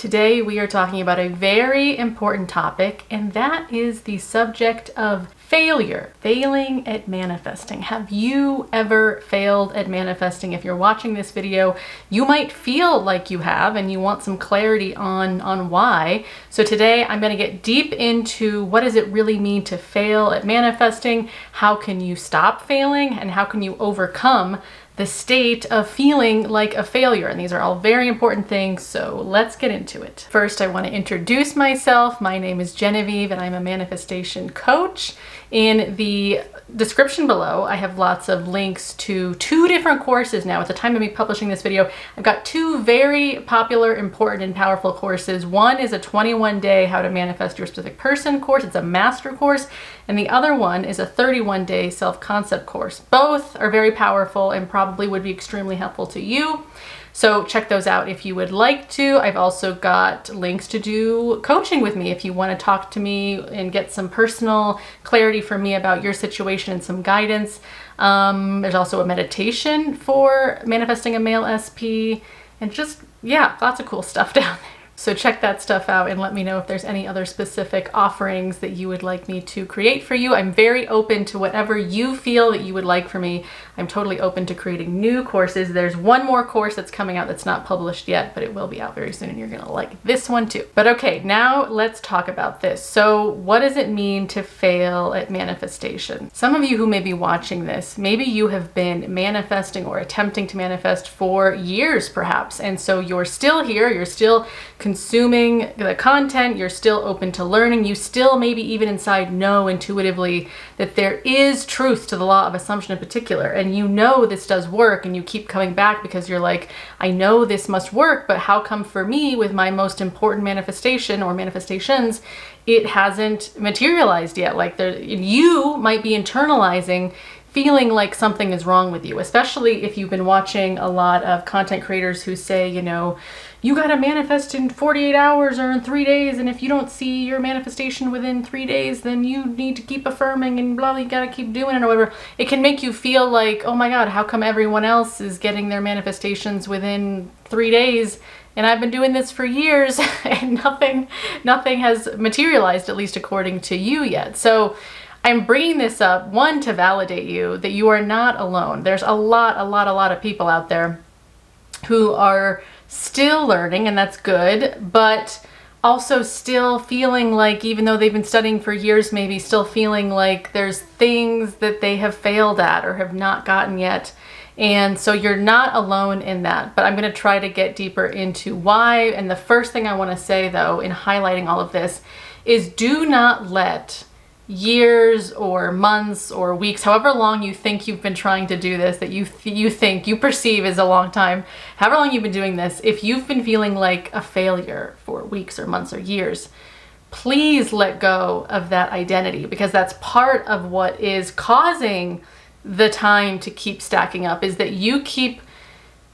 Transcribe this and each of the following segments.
Today we are talking about a very important topic, and that is the subject of failure, failing at manifesting. Have you ever failed at manifesting? If you're watching this video, you might feel like you have and you want some clarity on why. So today I'm going to get deep into what does it really mean to fail at manifesting, how can you stop failing, and how can you overcome the state of feeling like a failure. And these are all very important things, so let's get into it. First, I want to introduce myself. My name is Genevieve and I'm a manifestation coach. In the description below, I have lots of links to 2 different courses now. At the time of me publishing this video, I've got 2 very popular, important, and powerful courses. One is a 21-day How to Manifest Your Specific Person course. It's a master course. And the other one is a 31-day self-concept course. Both are very powerful and probably would be extremely helpful to you. So check those out if you would like to. I've also got links to do coaching with me if you want to talk to me and get some personal clarity from me about your situation and some guidance. There's also a meditation for manifesting a male SP and just, yeah, lots of cool stuff down there. So check that stuff out and let me know if there's any other specific offerings that you would like me to create for you. I'm very open to whatever you feel that you would like for me. I'm totally open to creating new courses. There's one more course that's coming out that's not published yet, but it will be out very soon and you're gonna like this one too. But okay, now let's talk about this. So what does it mean to fail at manifestation? Some of you who may be watching this, maybe you have been manifesting or attempting to manifest for years perhaps. And so you're still here, you're still consuming the content, you're still open to learning, you still maybe even inside know intuitively that there is truth to the law of assumption in particular, and you know this does work and you keep coming back because you're like, I know this must work, but how come for me with my most important manifestation or manifestations, it hasn't materialized yet? Like you might be internalizing feeling like something is wrong with you, especially if you've been watching a lot of content creators who say, you know, you got to manifest in 48 hours or in 3 days. And if you don't see your manifestation within 3 days, then you need to keep affirming and blah, you got to keep doing it or whatever. It can make you feel like, oh my God, how come everyone else is getting their manifestations within 3 days? And I've been doing this for years and nothing has materialized, at least according to you yet. So I'm bringing this up, one, to validate you that you are not alone. There's a lot of people out there who are still learning, and that's good, but also still feeling like, even though they've been studying for years, maybe still feeling like there's things that they have failed at or have not gotten yet. And so you're not alone in that, but I'm going to try to get deeper into why. And the first thing I want to say though, in highlighting all of this, is do not let years or months or weeks, however long you think you've been trying to do this, that you perceive as a long time, however long you've been doing this, if you've been feeling like a failure for weeks or months or years, please let go of that identity, because that's part of what is causing the time to keep stacking up, is that you keep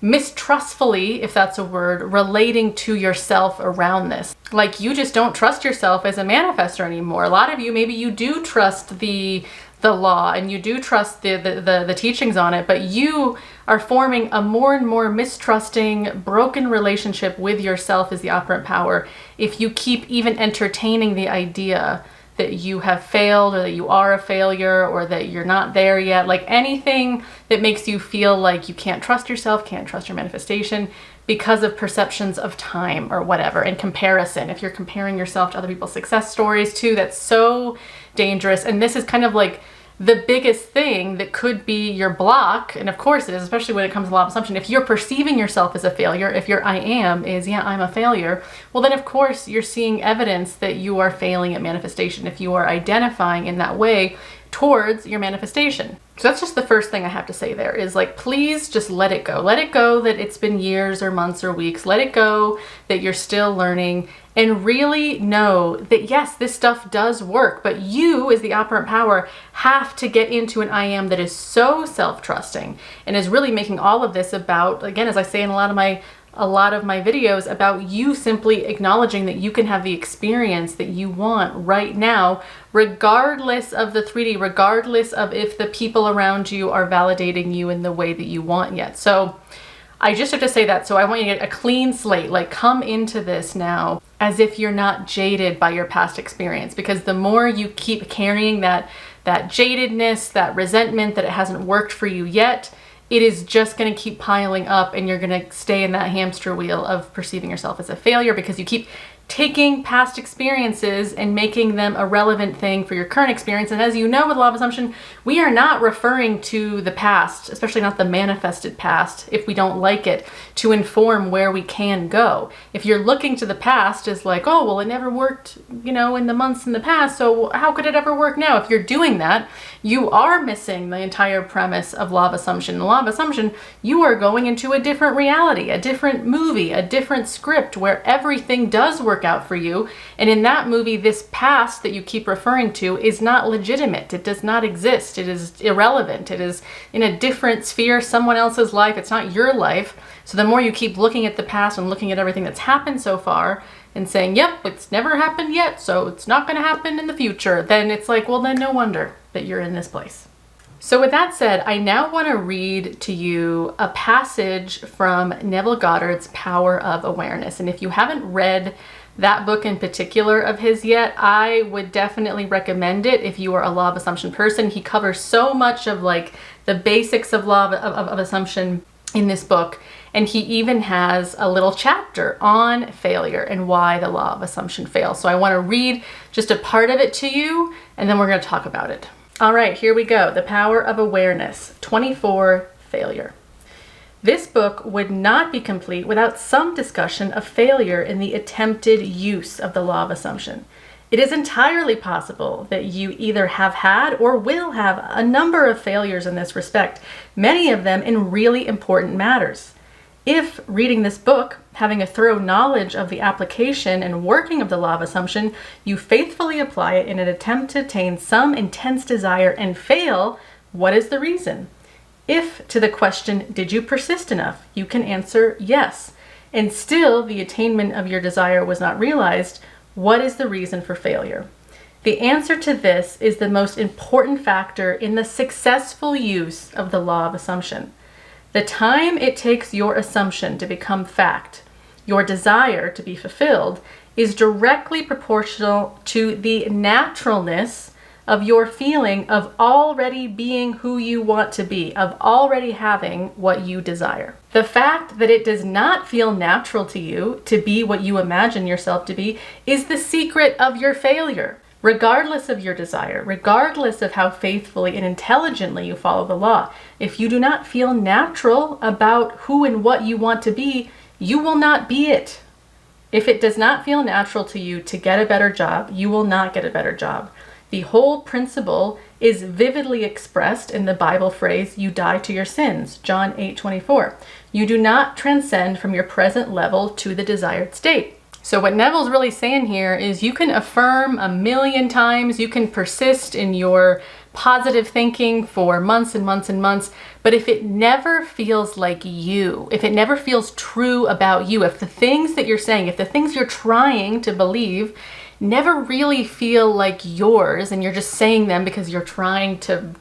mistrustfully, if that's a word, relating to yourself around this. Like you just don't trust yourself as a manifestor anymore. A lot of you, maybe you do trust the law and you do trust the teachings on it, but you are forming a more and more mistrusting, broken relationship with yourself as the operant power if you keep even entertaining the idea that you have failed or that you are a failure or that you're not there yet. Like anything that makes you feel like you can't trust yourself, can't trust your manifestation because of perceptions of time or whatever, and comparison. If you're comparing yourself to other people's success stories too, that's so dangerous. And this is kind of like the biggest thing that could be your block. And of course it is, especially when it comes to law of assumption. If you're perceiving yourself as a failure, if your I am is, yeah, I'm a failure, well then of course you're seeing evidence that you are failing at manifestation if you are identifying in that way towards your manifestation. So that's just the first thing I have to say there, is like, please just let it go. Let it go that it's been years or months or weeks. Let it go that you're still learning, and really know that yes, this stuff does work, but you as the operant power have to get into an I am that is so self-trusting and is really making all of this about, again, as I say in a lot of my videos, about you simply acknowledging that you can have the experience that you want right now, regardless of the 3D, regardless of if the people around you are validating you in the way that you want yet. So I just have to say that. So I want you to get a clean slate, like come into this now as if you're not jaded by your past experience, because the more you keep carrying that jadedness, that resentment that it hasn't worked for you yet, it is just going to keep piling up, and you're going to stay in that hamster wheel of perceiving yourself as a failure because you keep taking past experiences and making them a relevant thing for your current experience. And as you know, with law of assumption, we are not referring to the past, especially not the manifested past, if we don't like it, to inform where we can go. If you're looking to the past as like, oh, well, it never worked, in the months in the past, so how could it ever work now? If you're doing that, you are missing the entire premise of law of assumption. In law of assumption, you are going into a different reality, a different movie, a different script where everything does work out for you. And in that movie, this past that you keep referring to is not legitimate. It does not exist. It is irrelevant. It is in a different sphere, someone else's life. It's not your life. So the more you keep looking at the past and looking at everything that's happened so far and saying, yep, it's never happened yet, so it's not going to happen in the future, then it's like, well, then no wonder that you're in this place. So with that said, I now want to read to you a passage from Neville Goddard's Power of Awareness. And if you haven't read that book in particular of his yet, I would definitely recommend it if you are a law of assumption person. He covers so much of like the basics of law of assumption in this book. And he even has a little chapter on failure and why the law of assumption fails. So I want to read just a part of it to you, and then we're going to talk about it. All right, here we go. The Power of Awareness, 24, Failure. This book would not be complete without some discussion of failure in the attempted use of the law of assumption. It is entirely possible that you either have had or will have a number of failures in this respect, many of them in really important matters. If reading this book, having a thorough knowledge of the application and working of the law of assumption, you faithfully apply it in an attempt to attain some intense desire and fail, what is the reason? If to the question, did you persist enough, you can answer yes, and still the attainment of your desire was not realized, what is the reason for failure? The answer to this is the most important factor in the successful use of the law of assumption. The time it takes your assumption to become fact, your desire to be fulfilled, is directly proportional to the naturalness of your feeling of already being who you want to be, of already having what you desire. The fact that it does not feel natural to you to be what you imagine yourself to be is the secret of your failure. Regardless of your desire, regardless of how faithfully and intelligently you follow the law, if you do not feel natural about who and what you want to be, you will not be it. If it does not feel natural to you to get a better job, you will not get a better job. The whole principle is vividly expressed in the Bible phrase, you die to your sins, John 8:24. You do not transcend from your present level to the desired state. So what Neville's really saying here is you can affirm 1,000,000 times, you can persist in your positive thinking for months and months and months, but if it never feels like you, if it never feels true about you, if the things that you're saying, if the things you're trying to believe never really feel like yours, and you're just saying them because you're trying to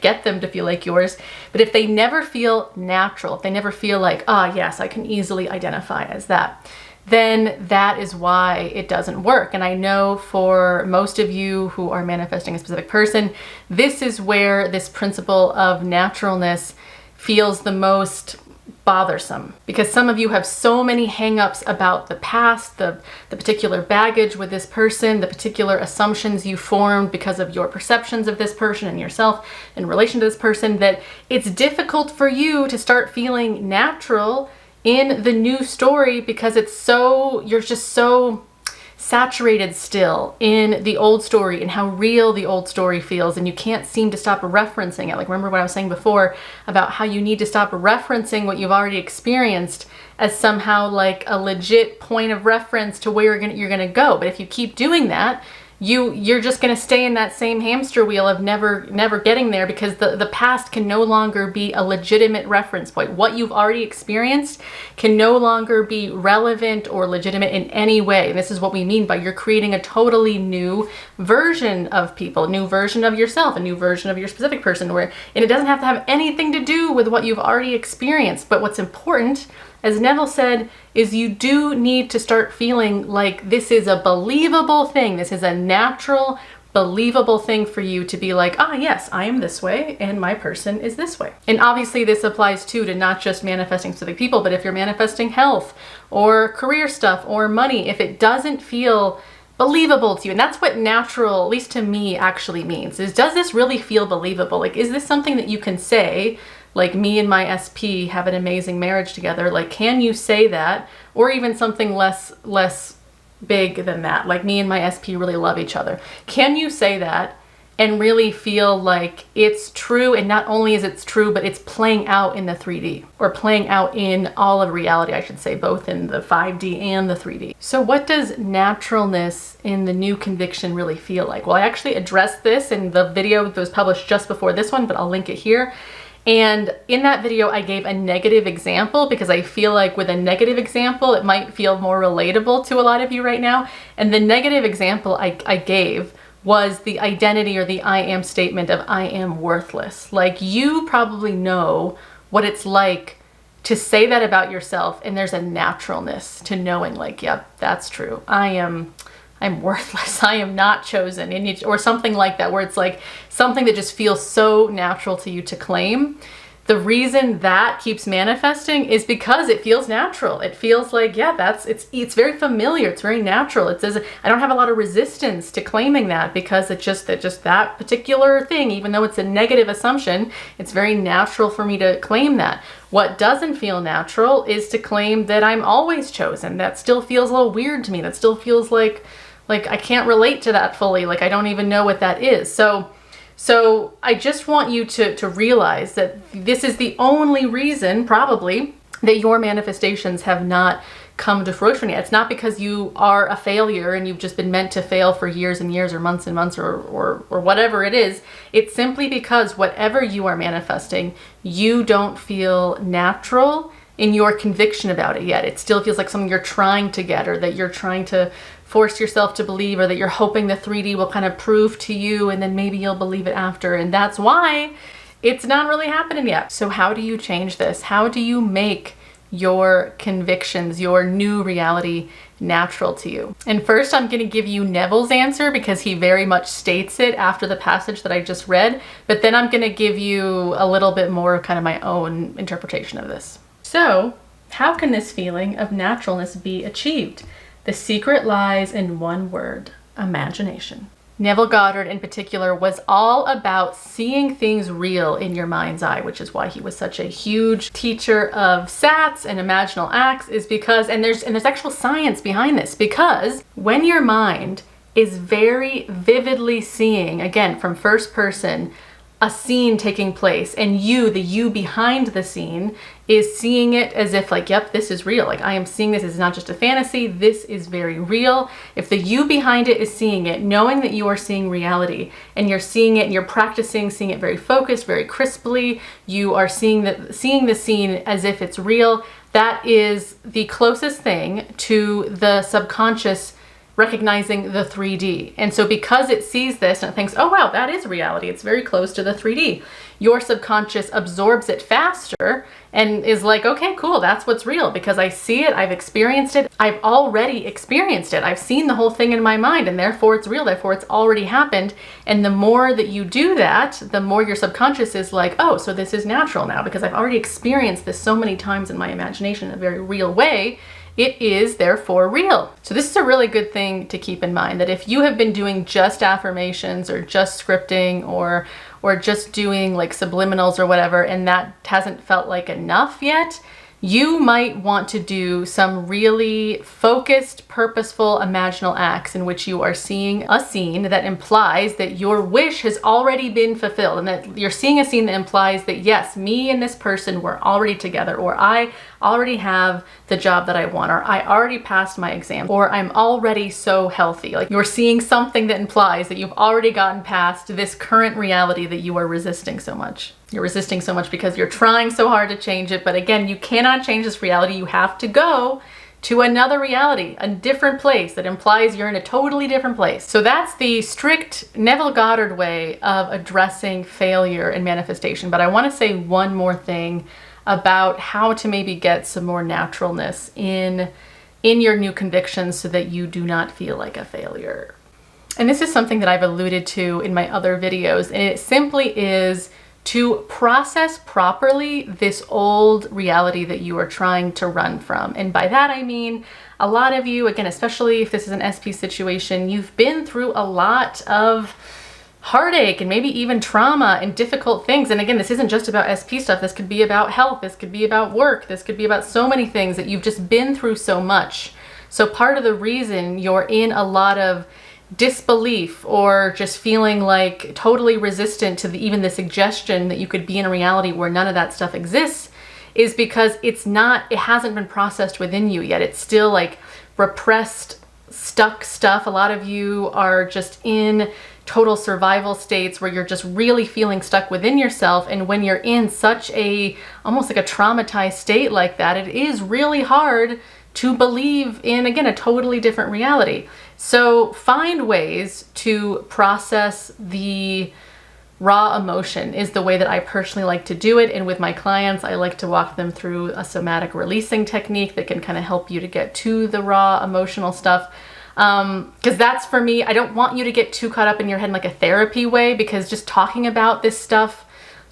get them to feel like yours, but if they never feel natural, if they never feel like, yes, I can easily identify as that, then that is why it doesn't work. And I know for most of you who are manifesting a specific person, this is where this principle of naturalness feels the most bothersome, because some of you have so many hang-ups about the past, the particular baggage with this person, the particular assumptions you formed because of your perceptions of this person and yourself in relation to this person, that it's difficult for you to start feeling natural in the new story because you're just so saturated still in the old story and how real the old story feels, and you can't seem to stop referencing it. Like, remember what I was saying before about how you need to stop referencing what you've already experienced as somehow like a legit point of reference to where you're gonna go. But if you keep doing that, you're just going to stay in that same hamster wheel of never getting there, because the past can no longer be a legitimate reference point. What you've already experienced can no longer be relevant or legitimate in any way. And this is what we mean by you're creating a totally new version of people, a new version of yourself, a new version of your specific person, and it doesn't have to have anything to do with what you've already experienced. But what's important, as Neville said, is you do need to start feeling like this is a believable thing. This is a natural, believable thing for you to be like, ah, yes, I am this way and my person is this way. And obviously this applies too to not just manifesting specific people, but if you're manifesting health or career stuff or money, if it doesn't feel believable to you, and that's what natural, at least to me, actually means, is does this really feel believable? Like, is this something that you can say? Like, me and my SP have an amazing marriage together. Like, can you say that? Or even something less big than that. Like, me and my SP really love each other. Can you say that and really feel like it's true? And not only is it true, but it's playing out in the 3D, or playing out in all of reality, I should say, both in the 5D and the 3D. So what does naturalness in the new conviction really feel like? Well, I actually addressed this in the video that was published just before this one, but I'll link it here. And in that video, I gave a negative example because I feel like with a negative example, it might feel more relatable to a lot of you right now. And the negative example I gave was the identity, or the I am statement of I am worthless. Like, you probably know what it's like to say that about yourself, and there's a naturalness to knowing like, yep, that's true. I'm worthless. I am not chosen, or something like that, where it's like something that just feels so natural to you to claim. The reason that keeps manifesting is because it feels natural. It feels like, yeah, it's very familiar. It's very natural. It says I don't have a lot of resistance to claiming that, because it's just that particular thing, even though it's a negative assumption, it's very natural for me to claim that. What doesn't feel natural is to claim that I'm always chosen. That still feels a little weird to me. That still feels like I can't relate to that fully. Like, I don't even know what that is. So I just want you to realize that this is the only reason, probably, that your manifestations have not come to fruition yet. It's not because you are a failure and you've just been meant to fail for years and years or months and months or whatever it is. It's simply because whatever you are manifesting, you don't feel natural in your conviction about it yet. It still feels like something you're trying to get, or that you're trying to force yourself to believe, or that you're hoping the 3D will kind of prove to you, and then maybe you'll believe it after. And that's why it's not really happening yet. So how do you change this? How do you make your convictions, your new reality, natural to you? And first, I'm going to give you Neville's answer, because he very much states it after the passage that I just read. But then I'm going to give you a little bit more of kind of my own interpretation of this. So, how can this feeling of naturalness be achieved? The secret lies in one word: imagination. Neville Goddard in particular was all about seeing things real in your mind's eye, which is why he was such a huge teacher of SATs and imaginal acts, is because, and there's actual science behind this, because when your mind is very vividly seeing, again, from first person, a scene taking place, and the you behind the scene is seeing it as if like, yep, this is real. Like, I am seeing this. It's not just a fantasy. This is very real. If the you behind it is seeing it, knowing that you are seeing reality, and you're seeing it and you're practicing seeing it very focused, very crisply, you are seeing the scene as if it's real, that is the closest thing to the subconscious recognizing the 3D. And so because it sees this and it thinks, oh wow, that is reality, it's very close to the 3D, your subconscious absorbs it faster and is like, okay, cool, that's what's real, because I see it, I've experienced it, I've already experienced it, I've seen the whole thing in my mind, and therefore it's real, therefore it's already happened. And the more that you do that, the more your subconscious is like, oh, so this is natural now, because I've already experienced this so many times in my imagination in a very real way. It is therefore real. So this is a really good thing to keep in mind, that if you have been doing just affirmations or just scripting or just doing like subliminals or whatever, and that hasn't felt like enough yet, you might want to do some really focused, purposeful, imaginal acts in which you are seeing a scene that implies that your wish has already been fulfilled, and that you're seeing a scene that implies that yes, me and this person were already together, or I already have the job that I want, or I already passed my exam, or I'm already so healthy. Like, you're seeing something that implies that you've already gotten past this current reality that you are resisting so much. You're resisting so much because you're trying so hard to change it. But again, you cannot change this reality. You have to go to another reality, a different place that implies you're in a totally different place. So that's the strict Neville Goddard way of addressing failure and manifestation. But I want to say one more thing about how to maybe get some more naturalness in your new convictions so that you do not feel like a failure. And this is something that I've alluded to in my other videos, and it simply is to process properly this old reality that you are trying to run from. And by that I mean, a lot of you, again, especially if this is an SP situation, you've been through a lot of heartache and maybe even trauma and difficult things. And again, this isn't just about SP stuff. This could be about health. This could be about work. This could be about so many things that you've just been through so much. So part of the reason you're in a lot of disbelief or just feeling like totally resistant to even the suggestion that you could be in a reality where none of that stuff exists is because it hasn't been processed within you yet. It's still like repressed, stuck stuff. A lot of you are just in total survival states where you're just really feeling stuck within yourself. And when you're in such almost like a traumatized state like that, it is really hard to believe in, again, a totally different reality. So find ways to process the raw emotion is the way that I personally like to do it. And with my clients, I like to walk them through a somatic releasing technique that can kind of help you to get to the raw emotional stuff. Because that's, for me, I don't want you to get too caught up in your head in like a therapy way, because just talking about this stuff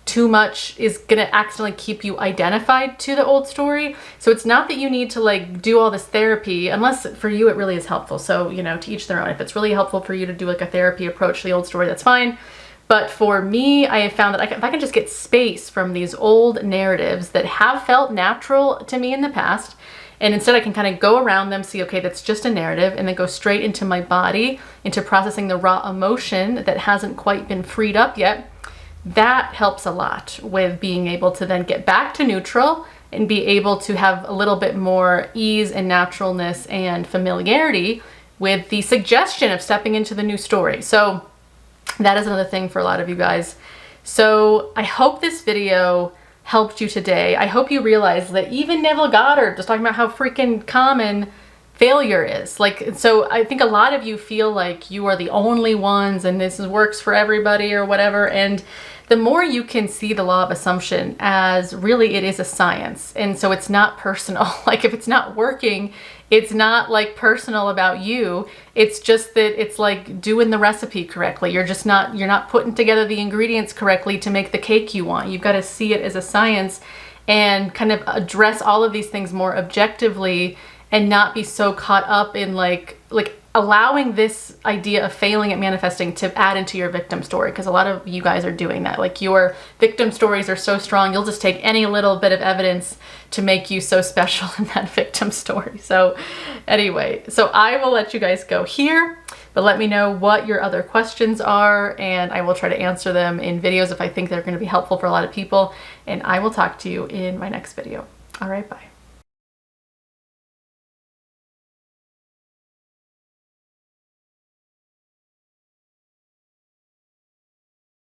too much is gonna accidentally keep you identified to the old story. So it's not that you need to like do all this therapy, unless for you it really is helpful. So, you know, to each their own. If it's really helpful for you to do like a therapy approach to the old story, that's fine. But for me, I have found that if I can just get space from these old narratives that have felt natural to me in the past, and instead I can kind of go around them, see, okay, that's just a narrative, and then go straight into my body, into processing the raw emotion that hasn't quite been freed up yet. That helps a lot with being able to then get back to neutral and be able to have a little bit more ease and naturalness and familiarity with the suggestion of stepping into the new story. So that is another thing for a lot of you guys. So I hope this video helped you today. I hope you realize that even Neville Goddard was talking about how freaking common failure is. Like, so I think a lot of you feel like you are the only ones and this works for everybody or whatever. And the more you can see the law of assumption as really it is a science. And so it's not personal. Like, if it's not working, it's not like personal about you. It's just that it's like doing the recipe correctly. You're not putting together the ingredients correctly to make the cake you want. You've got to see it as a science and kind of address all of these things more objectively and not be so caught up in like allowing this idea of failing at manifesting to add into your victim story, because a lot of you guys are doing that. Like, your victim stories are so strong, you'll just take any little bit of evidence to make you so special in that victim story. So anyway, so I will let you guys go here, but let me know what your other questions are, and I will try to answer them in videos if I think they're going to be helpful for a lot of people, and I will talk to you in my next video. All right, bye.